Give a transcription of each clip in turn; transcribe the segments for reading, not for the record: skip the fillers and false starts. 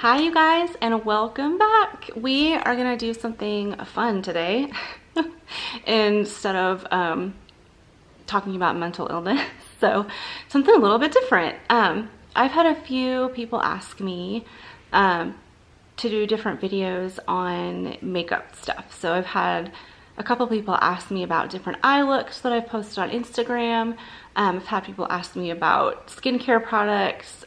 Hi you guys, and welcome back. We are gonna do something fun today instead of talking about mental illness. So something a little bit different. I've had a few people ask me to do different videos on makeup stuff. So I've had a couple people ask me about different eye looks that I've posted on Instagram. I've had people ask me about skincare products.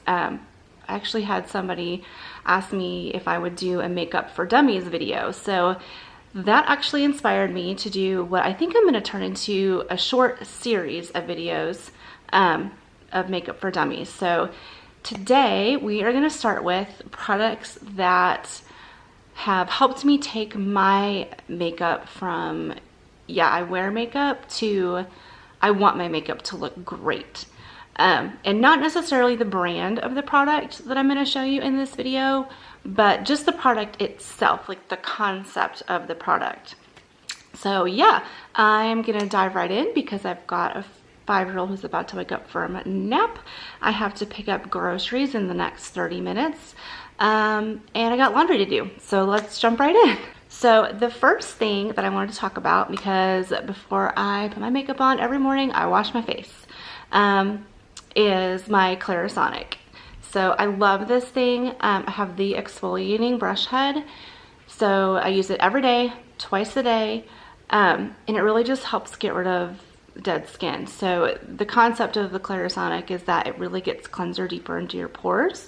I actually had somebody ask me if I would do a makeup for dummies video. So that actually inspired me to do what I think I'm going to turn into a short series of videos of makeup for dummies. So today we are going to start with products that have helped me take my makeup from, yeah, I wear makeup to I want my makeup to look great. And not necessarily the brand of the product that I'm going to show you in this video, but just the product itself, like the concept of the product. So yeah, I'm going to dive right in because I've got a 5-year-old who's about to wake up from a nap. I have to pick up groceries in the next 30 minutes. And I got laundry to do. So let's jump right in. So the first thing that I wanted to talk about, because before I put my makeup on every morning, I wash my face. Is my Clarisonic. So I love this thing. I have the exfoliating brush head. So I use it every day, twice a day. And it really just helps get rid of dead skin. So the concept of the Clarisonic is that it really gets cleanser deeper into your pores.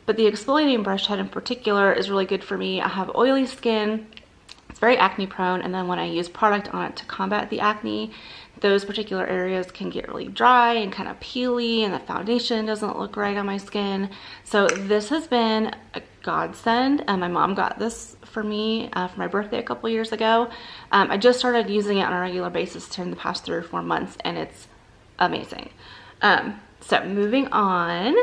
But the exfoliating brush head in particular is really good for me. I have oily skin. It's very acne prone. And then when I use product on it to combat the acne, those particular areas can get really dry and kind of peely, and the foundation doesn't look right on my skin. So this has been a godsend. My mom got this for me for my birthday a couple years ago. I just started using it on a regular basis in the past 3 or 4 months, and it's amazing. So moving on,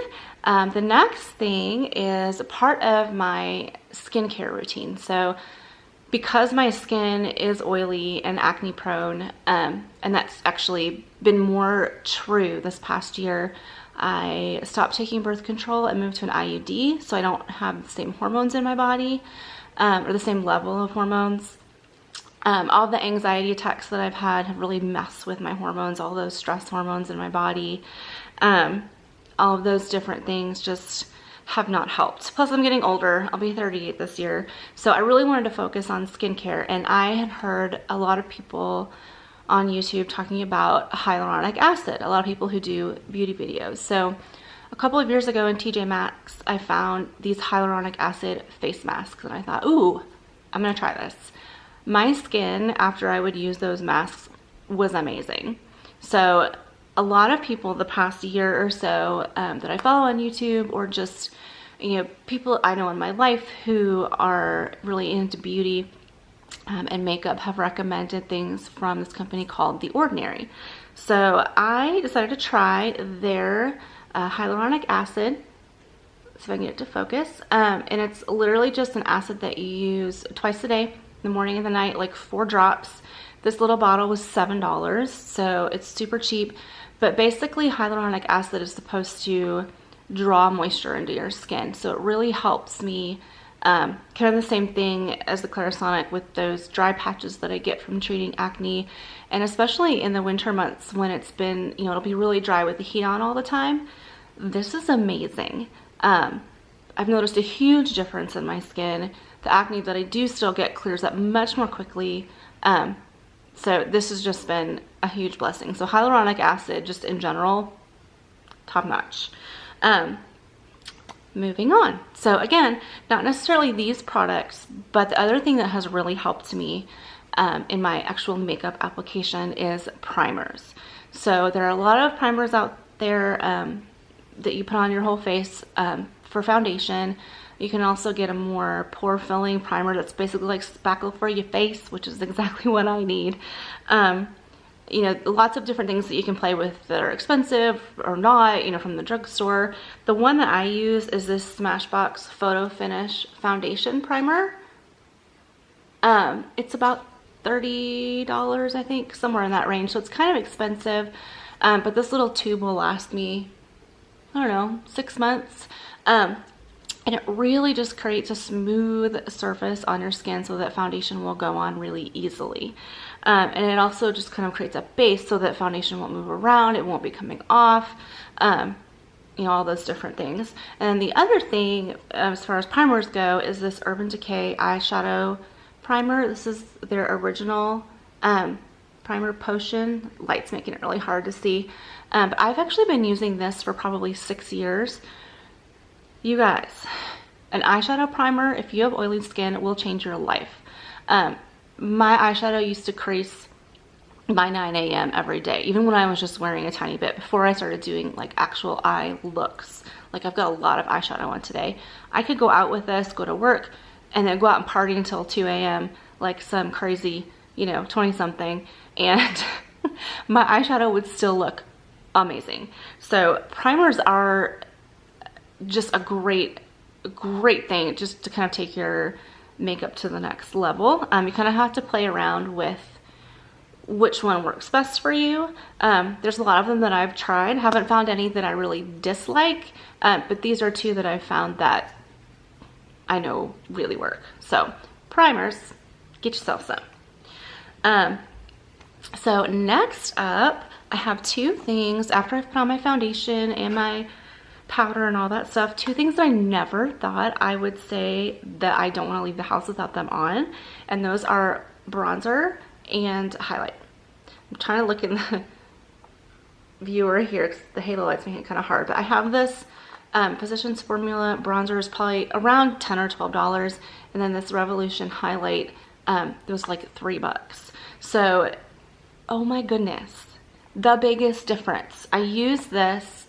the next thing is a part of my skincare routine. So because my skin is oily and acne prone, and that's actually been more true this past year, I stopped taking birth control and moved to an IUD, so I don't have the same hormones in my body, or the same level of hormones. All the anxiety attacks that I've had have really messed with my hormones, all those stress hormones in my body. All of those different things just have not helped. Plus I'm getting older. I'll be 38 this year. So I really wanted to focus on skincare, and I had heard a lot of people on YouTube talking about hyaluronic acid, a lot of people who do beauty videos. So a couple of years ago in TJ Maxx, I found these hyaluronic acid face masks, and I thought, ooh, I'm gonna try this. My skin after I would use those masks was amazing. So a lot of people the past year or so that I follow on YouTube, or just, you know, people I know in my life who are really into beauty and makeup, have recommended things from this company called The Ordinary. So I decided to try their hyaluronic acid. See if I can get it to focus. And it's literally just an acid that you use twice a day, in the morning and the night, like 4 drops. This little bottle was $7, so it's super cheap. But basically, hyaluronic acid is supposed to draw moisture into your skin. So it really helps me, kind of the same thing as the Clarisonic, with those dry patches that I get from treating acne. And especially in the winter months when it's been, you know, it'll be really dry with the heat on all the time. This is amazing. I've noticed a huge difference in my skin. The acne that I do still get clears up much more quickly. So this has just been a huge blessing. So hyaluronic acid, just in general, top notch. Moving on. So again, not necessarily these products, but the other thing that has really helped me in my actual makeup application is primers. So there are a lot of primers out there that you put on your whole face for foundation. You can also get a more pore filling primer that's basically like spackle for your face, which is exactly what I need. You know, lots of different things that you can play with that are expensive or not, you know, from the drugstore. The one that I use is this Smashbox Photo Finish Foundation Primer. It's about $30, I think, somewhere in that range. So it's kind of expensive, but this little tube will last me, I don't know, 6 months. And it really just creates a smooth surface on your skin so that foundation will go on really easily. And it also just kind of creates a base so that foundation won't move around, it won't be coming off, you know, all those different things. And then the other thing, as far as primers go, is this Urban Decay eyeshadow primer. This is their original primer potion. Light's making it really hard to see. But I've actually been using this for probably 6 years. You guys, an eyeshadow primer, if you have oily skin, it will change your life. My eyeshadow used to crease by 9 a.m. every day, even when I was just wearing a tiny bit, before I started doing like actual eye looks. Like I've got a lot of eyeshadow on today. I could go out with this, go to work, and then go out and party until 2 a.m. like some crazy, you know, 20-something, and my eyeshadow would still look amazing. So primers are just a great thing just to kind of take your makeup to the next level. You kind of have to play around with which one works best for you. There's a lot of them that I've tried. Haven't found any that I really dislike, but these are two that I've found that I know really work. So primers, get yourself some. So next up, I have two things after I've put on my foundation and my powder and all that stuff. Two things that I never thought I would say that I don't want to leave the house without them on, and those are bronzer and highlight. I'm trying to look in the viewer here because the halo lights make it kind of hard, but I have this Physicians Formula bronzer is probably around $10 or $12, and then this Revolution highlight, it was like $3. So, oh my goodness, the biggest difference. I use this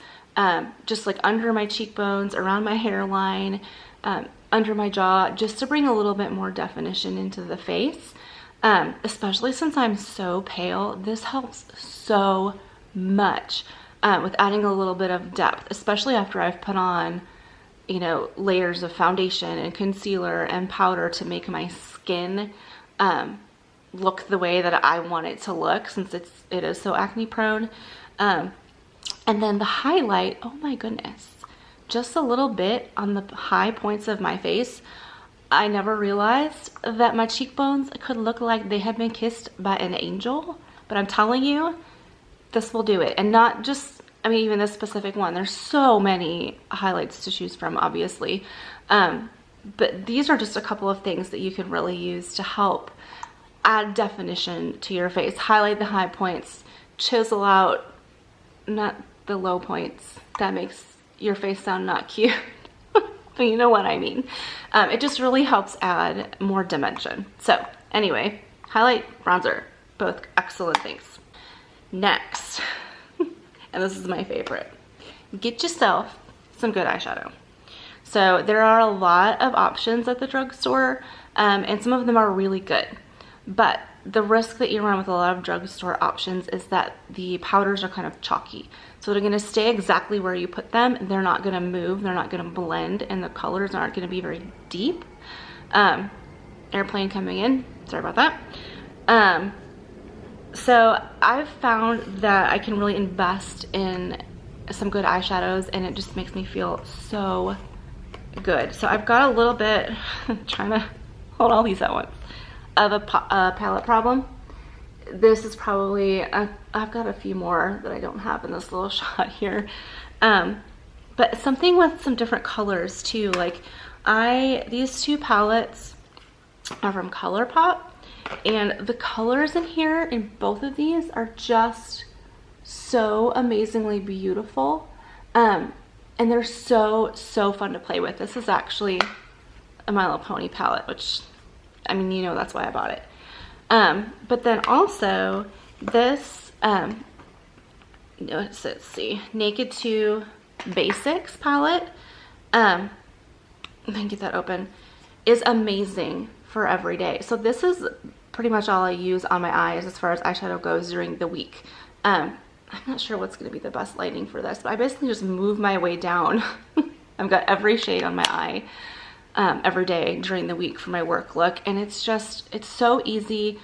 just like under my cheekbones, around my hairline, under my jaw, just to bring a little bit more definition into the face. Especially since I'm so pale, this helps so much with adding a little bit of depth, especially after I've put on, you know, layers of foundation and concealer and powder to make my skin look the way that I want it to look, since it is so acne prone. And then the highlight, oh my goodness, just a little bit on the high points of my face. I never realized that my cheekbones could look like they had been kissed by an angel, but I'm telling you, this will do it. And not just, I mean, even this specific one, there's so many highlights to choose from, obviously. But these are just a couple of things that you can really use to help add definition to your face, highlight the high points, chisel out, not the low points. That makes your face sound not cute. But you know what I mean. It just really helps add more dimension. So anyway, highlight, bronzer, both excellent things. Next, and this is my favorite, get yourself some good eyeshadow. So there are a lot of options at the drugstore, and some of them are really good. But the risk that you run with a lot of drugstore options is that the powders are kind of chalky. So they're going to stay exactly where you put them. They're not going to move. They're not going to blend, and the colors aren't going to be very deep. Airplane coming in. Sorry about that. So I've found that I can really invest in some good eyeshadows, and it just makes me feel so good. So I've got a little bit, trying to hold all these at once, of a palette problem. This is probably, I've got a few more that I don't have in this little shot here. But something with some different colors too. Like these two palettes are from ColourPop, and the colors in here in both of these are just so amazingly beautiful. And they're so fun to play with. This is actually a My Little Pony palette, which, I mean, you know, that's why I bought it. But then also this, let's see, Naked 2 Basics palette, let me get that open, is amazing for every day. So this is pretty much all I use on my eyes as far as eyeshadow goes during the week. I'm not sure what's going to be the best lighting for this, but I basically just move my way down. I've got every shade on my eye every day during the week for my work look, and it's so easy.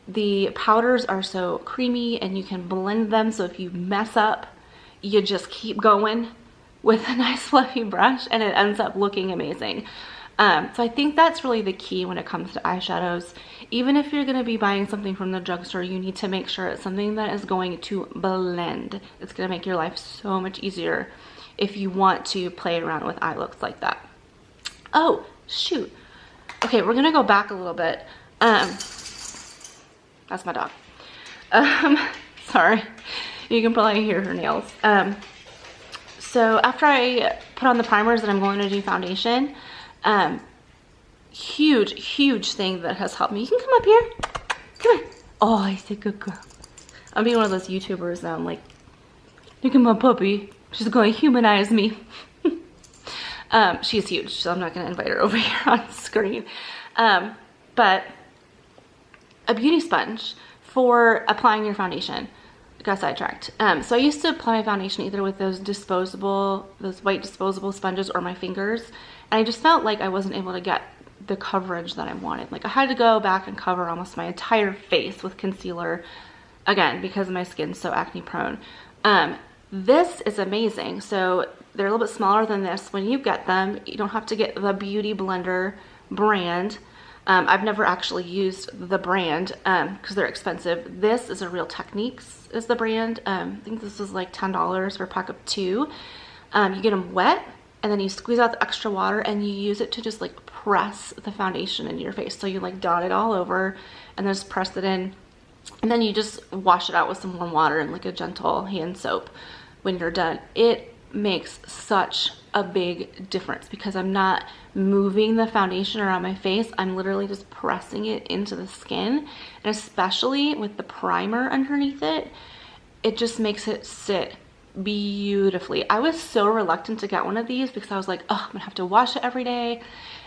The powders are so creamy and you can blend them, so if you mess up, you just keep going. with a nice fluffy brush, and it ends up looking amazing. So I think that's really the key when it comes to eyeshadows. Even if you're going to be buying something from the drugstore, you need to make sure it's something that is going to blend. It's going to make your life so much easier if you want to play around with eye looks like that. Oh, shoot. Okay, we're going to go back a little bit. That's my dog. Sorry. You can probably hear her nails. So after I put on the primers and I'm going to do foundation, huge thing that has helped me. You can come up here. Come here. Oh, I said good girl. I'm being one of those YouTubers now. I'm like, look at my puppy. She's going to humanize me. She's huge, so I'm not going to invite her over here on screen. But a beauty sponge for applying your foundation. Got sidetracked. So I used to apply my foundation either with those white disposable sponges or my fingers. And I just felt like I wasn't able to get the coverage that I wanted. Like I had to go back and cover almost my entire face with concealer, again, because my skin's so acne prone. This is amazing. So they're a little bit smaller than this. When you get them, you don't have to get the Beauty Blender brand. I've never actually used the brand because they're expensive. This is a Real Techniques is the brand. I think this is like $10 for a pack of 2. You get them wet, and then you squeeze out the extra water and you use it to just like press the foundation into your face. So you like dot it all over and then just press it in, and then you just wash it out with some warm water and like a gentle hand soap when you're done. It makes such a big difference because I'm not moving the foundation around my face. I'm literally just pressing it into the skin, and especially with the primer underneath it, it just makes it sit beautifully. I was so reluctant to get one of these because I was like, oh, I'm gonna have to wash it every day.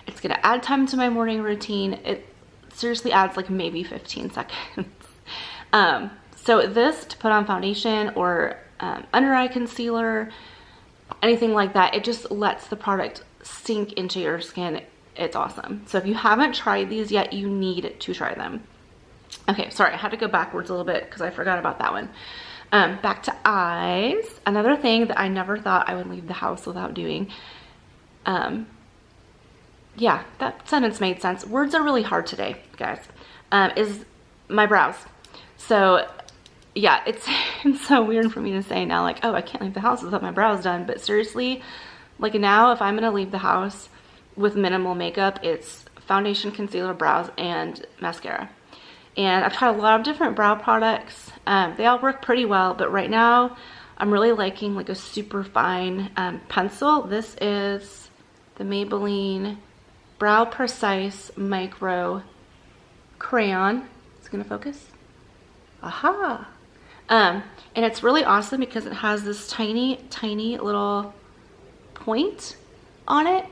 It's gonna add time to my morning routine. It seriously adds like maybe 15 seconds. So this to put on foundation or under eye concealer, anything like that, it just lets the product sink into your skin. It's awesome. So if you haven't tried these yet, you need to try them. Okay, sorry, I had to go backwards a little bit because I forgot about that one. Back to eyes. Another thing that I never thought I would leave the house without doing. Yeah, that sentence made sense. Words are really hard today, guys. Is my brows. So yeah, it's so weird for me to say now, like, oh, I can't leave the house without my brows done. But seriously, like now, if I'm gonna leave the house with minimal makeup, it's foundation, concealer, brows, and mascara. And I've tried a lot of different brow products. They all work pretty well, but right now I'm really liking like a super fine pencil. This is the Maybelline Brow Precise Micro Crayon. It's gonna focus. Aha! And it's really awesome because it has this tiny little point on it.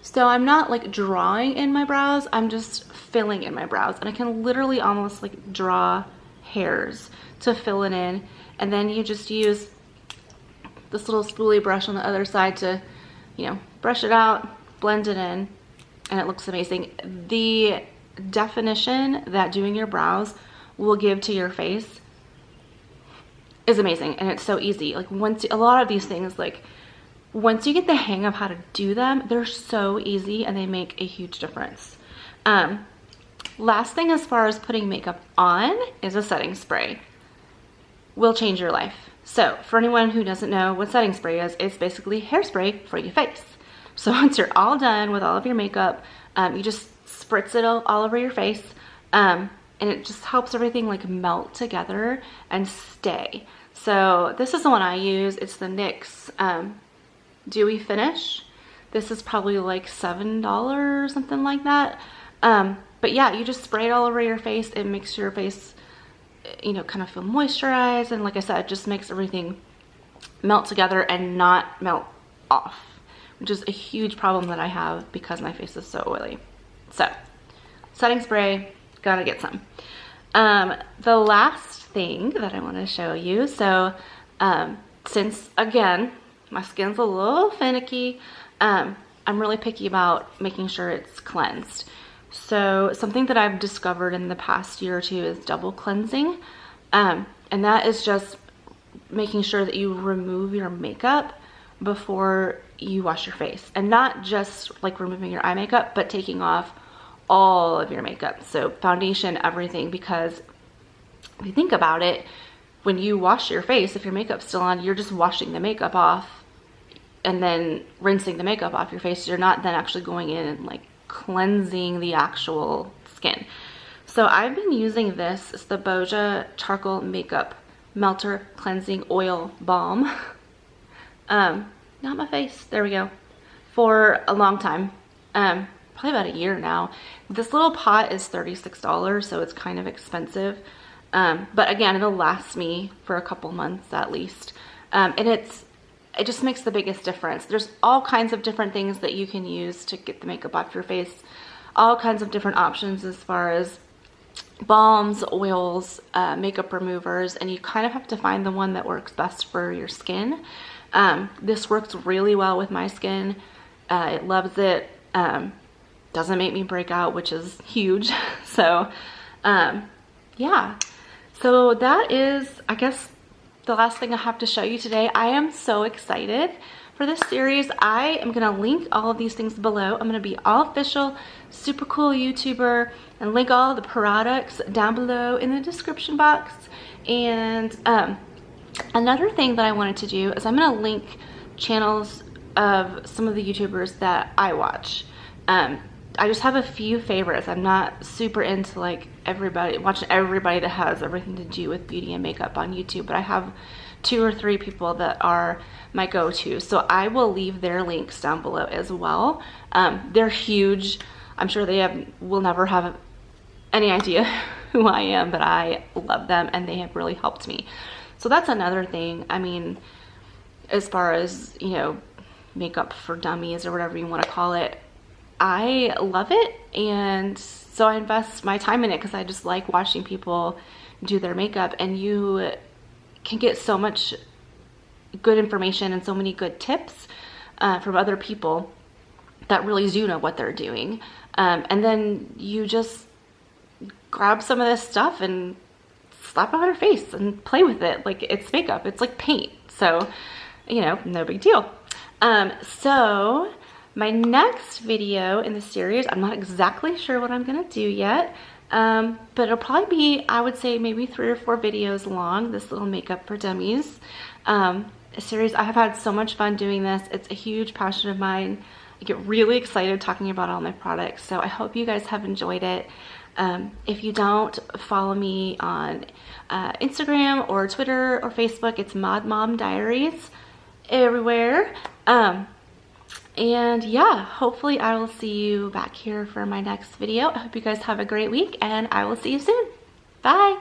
So I'm not like drawing in my brows, I'm just filling in my brows. And I can literally almost like draw hairs to fill it in. And then you just use this little spoolie brush on the other side to, you know, brush it out, blend it in, and it looks amazing. The definition that doing your brows will give to your face is amazing, and it's so easy. Like a lot of these things, like once you get the hang of how to do them, they're so easy and they make a huge difference. Last thing as far as putting makeup on is a setting spray. Will change your life. So for anyone who doesn't know what setting spray is, it's basically hairspray for your face. So once you're all done with all of your makeup, you just spritz it all over your face, and it just helps everything like melt together and stay. So this is the one I use. It's the NYX Dewy Finish. This is probably like $7 or something like that. But yeah, you just spray it all over your face. It makes your face, you know, kind of feel moisturized, and like I said, it just makes everything melt together and not melt off, which is a huge problem that I have because my face is so oily. So setting spray, gotta get some. The last thing that I want to show you, so since again my skin's a little finicky, I'm really picky about making sure it's cleansed. So something that I've discovered in the past year or two is double cleansing, and that is just making sure that you remove your makeup before you wash your face, and not just like removing your eye makeup, but taking off all of your makeup. So foundation, everything, because if you think about it, when you wash your face, if your makeup's still on, you're just washing the makeup off and then rinsing the makeup off your face. You're not then actually going in and like cleansing the actual skin. So I've been using this. It's the Boja Charcoal Makeup Melter Cleansing Oil Balm. Not my face, there we go, for a long time, probably about a year now. This little pot is $36, so it's kind of expensive, but again, it'll last me for a couple months at least, and it just makes the biggest difference. There's all kinds of different things that you can use to get the makeup off your face, all kinds of different options as far as balms, oils, makeup removers, and you kind of have to find the one that works best for your skin. This works really well with my skin. It loves it. Doesn't make me break out, which is huge. So, yeah. So that is, I guess, the last thing I have to show you today. I am so excited for this series. I am going to link all of these things below. I'm going to be all official, super cool YouTuber, and link all the products down below in the description box. And, another thing that I wanted to do is I'm going to link channels of some of the YouTubers that I watch. I just have a few favorites. I'm not super into like watching everybody that has everything to do with beauty and makeup on YouTube, but I have 2 or 3 people that are my go-to. So I will leave their links down below as well. They're huge. I'm sure they will never have any idea who I am, but I love them and they have really helped me. So that's another thing. I mean, as far as, you know, makeup for dummies or whatever you want to call it, I love it, and so I invest my time in it because I just like watching people do their makeup, and you can get so much good information and so many good tips from other people that really do know what they're doing, and then you just grab some of this stuff and slap it on her face and play with it like it's makeup. It's like paint, so you know, no big deal. So my next video in the series, I'm not exactly sure what I'm gonna do yet, but it'll probably be, I would say, maybe 3 or 4 videos long, this little makeup for dummies series. I have had so much fun doing this. It's a huge passion of mine. I get really excited talking about all my products, so I hope you guys have enjoyed it. If you don't follow me on Instagram or Twitter or Facebook, it's Mod Mom Diaries everywhere. And yeah, hopefully I will see you back here for my next video. I hope you guys have a great week, and I will see you soon. Bye.